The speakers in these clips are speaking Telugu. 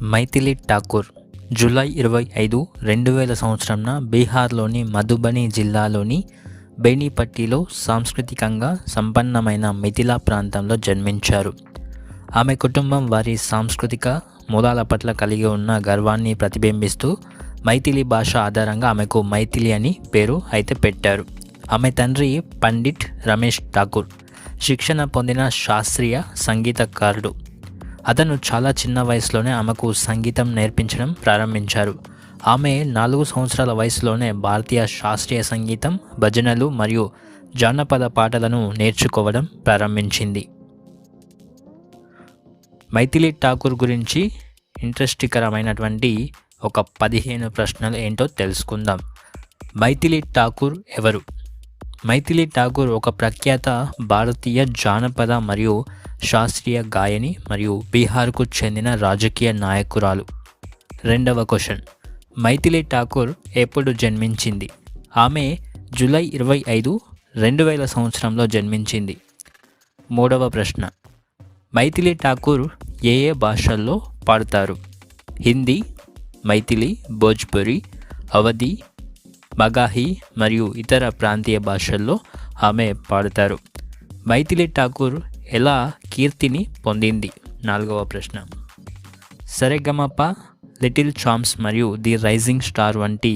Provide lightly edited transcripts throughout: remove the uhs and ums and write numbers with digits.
మైథిలి ఠాకూర్ జూలై 25, 2000 సంవత్సరంన బీహార్లోని మధుబని జిల్లాలోని బేనీపట్టిలో సాంస్కృతికంగా సంపన్నమైన మిథిలా ప్రాంతంలో జన్మించారు. ఆమె కుటుంబం వారి సాంస్కృతిక మూలాల పట్ల కలిగి ఉన్న గర్వాన్ని ప్రతిబింబిస్తూ మైథిలి భాష ఆధారంగా ఆమెకు మైథిలి అని పేరు అయితే పెట్టారు. ఆమె తండ్రి పండిట్ రమేష్ ఠాకూర్ శిక్షణ పొందిన శాస్త్రీయ సంగీతకారుడు. అతను చాలా చిన్న వయసులోనే ఆమెకు సంగీతం నేర్పించడం ప్రారంభించారు. ఆమె 4 సంవత్సరాల వయసులోనే భారతీయ శాస్త్రీయ సంగీతం, భజనలు మరియు జానపద పాటలను నేర్చుకోవడం ప్రారంభించింది. మైథిలి ఠాకూర్ గురించి ఇంట్రెస్టింగ్కరమైనటువంటి ఒక 15 ప్రశ్నలు ఏంటో తెలుసుకుందాం. మైథిలి ఠాకూర్ ఎవరు? మైథిలి ఠాకూర్ ఒక ప్రఖ్యాత భారతీయ జానపద మరియు శాస్త్రీయ గాయని మరియు బీహార్కు చెందిన రాజకీయ నాయకురాలు. రెండవ క్వశ్చన్, మైథిలి ఠాకూర్ ఎప్పుడు జన్మించింది? ఆమె జూలై 25, 2000 సంవత్సరంలో జన్మించింది. మూడవ ప్రశ్న, మైథిలి ఠాకూర్ ఏ ఏ భాషల్లో పాడతారు? హిందీ, మైథిలి, భోజ్పురి, అవధి, మగాహి మరియు ఇతర ప్రాంతీయ భాషల్లో ఆమె పాడతారు. మైథిలి ఠాకూర్ ఎలా కీర్తిని పొందింది? నాలుగవ ప్రశ్న, సరెగమప, లిటిల్ ఛాంప్స్ మరియు ది రైజింగ్ స్టార్ వంటి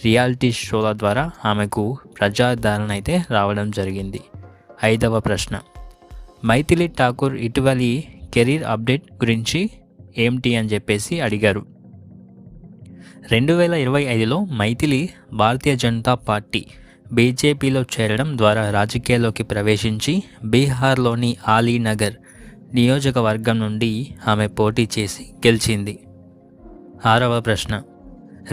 రియాలిటీ షోల ద్వారా ఆమెకు ప్రజాదరణ అయితే రావడం జరిగింది. ఐదవ ప్రశ్న, మైథిలి ఠాకూర్ ఇటీవలి కెరీర్ అప్డేట్ గురించి ఏమిటి అని చెప్పేసి అడిగారు. 2025లో మైథిలి భారతీయ జనతా పార్టీ బీజేపీలో చేరడం ద్వారా రాజకీయాల్లోకి ప్రవేశించి బీహార్లోని అలీనగర్ నియోజకవర్గం నుండి ఆమె పోటీ చేసి గెలిచింది. ఆరవ ప్రశ్న,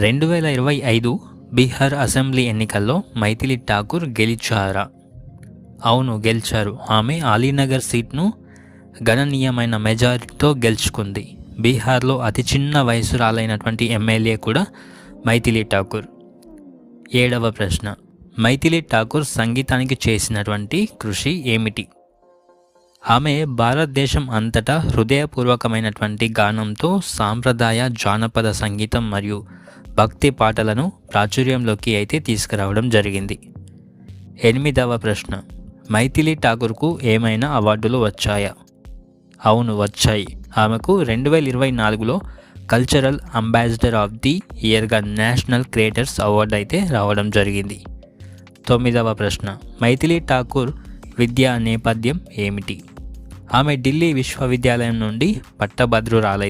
2025 బీహార్ అసెంబ్లీ ఎన్నికల్లో మైథిలి ఠాకూర్ గెలిచారా? అవును, గెలిచారు. ఆమె అలీనగర్ సీట్ను గణనీయమైన మెజారిటీతో గెలుచుకుంది. బీహార్లో అతి చిన్న వయసురాలైనటువంటి ఎమ్మెల్యే కూడా మైథిలి ఠాకూర్. ఏడవ ప్రశ్న, మైథిలి ఠాకూర్ సంగీతానికి చేసినటువంటి కృషి ఏమిటి? ఆమె భారతదేశం అంతటా హృదయపూర్వకమైనటువంటి గానంతో సాంప్రదాయ జానపద సంగీతం మరియు భక్తి పాటలను ప్రాచుర్యంలోకి అయితే తీసుకురావడం జరిగింది. ఎనిమిదవ ప్రశ్న, మైథిలి ఠాకూర్కు ఏమైనా అవార్డులు వచ్చాయా? అవును, వచ్చాయి. ఆమెకు 2024లో కల్చరల్ అంబాసిడర్ ఆఫ్ ది ఇయర్గా నేషనల్ క్రియేటర్స్ అవార్డు అయితే రావడం జరిగింది. తొమ్మిదవ ప్రశ్న, మైథిలి ఠాకూర్ విద్యా నేపథ్యం ఏమిటి? ఆమె ఢిల్లీ విశ్వవిద్యాలయం నుండి పట్టభద్రురాలై